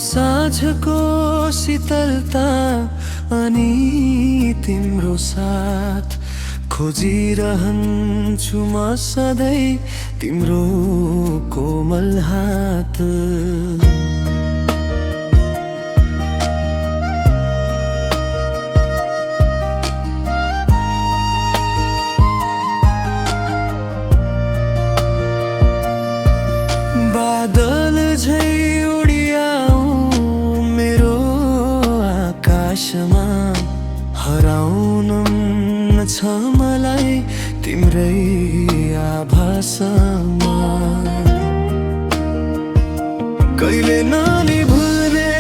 साँझको शीतलता अनि तिम्रो साथ खोजिरहन्छु म सधैँ तिम्रो कोमल हात। बादल झै उडियाऊ मेरो आकाशमा, हराउन छ मलाई तिम्रै आभासमा। कहिले ननिभुल्ने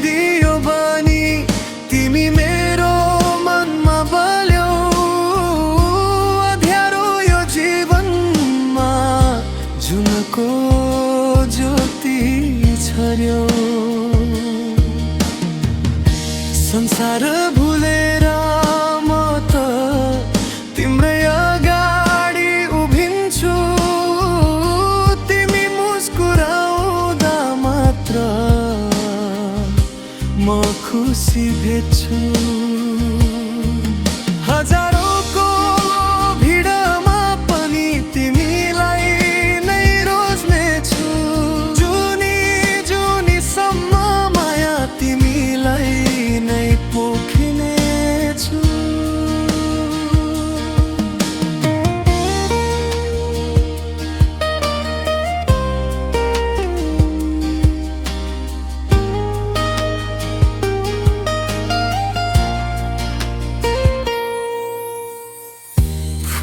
दियो बानी तिमी मेरो मनमा बल्यौ, अँध्यारो यो जीवनमा जुनको ज्योति छर्यो। संसार भुलेर म त तिम्रै अगाडि उभिन्छु, तिमी मुस्कुराउँदा मात्र म खुसी भेट्छु। हजारौंको भिडमा पनि तिमीलाई नै रोज्नेछु, जुनी जुनीसम्म माया तिमीलाई नै पोख्नेछु।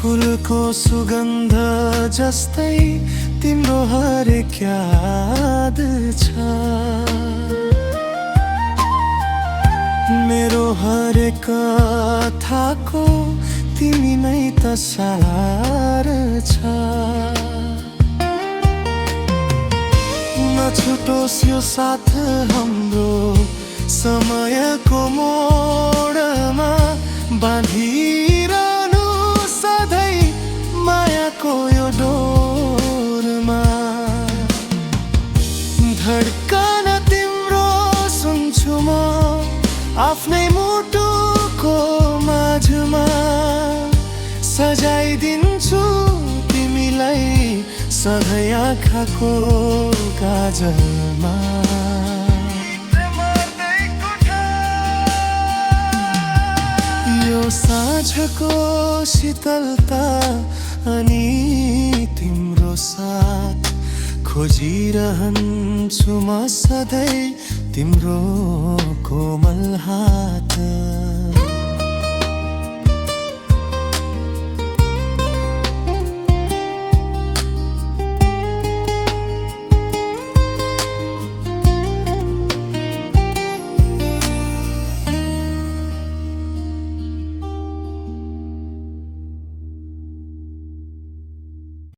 फुलको सुगन्ध जस्तै तिम्रो हरेक याद छ, मेरो हरेक कथाको तिमी नै त सार छ। नछुटोस् यो साथ हाम्रो समयको मोडमा, बाँधिरहनु सधैँ मायाको यो डोरमा। धड्कन तिम्रो सुन्छु म आफ्नै मुटुको माझमा, सजाइदिन्छु तिमीलाई सधैँ आँखाको काजलमा। यो साँझको शीतलता अनि तिम्रो साथ खोजिरहन्छु म सधैँ तिम्रो कोमल हात।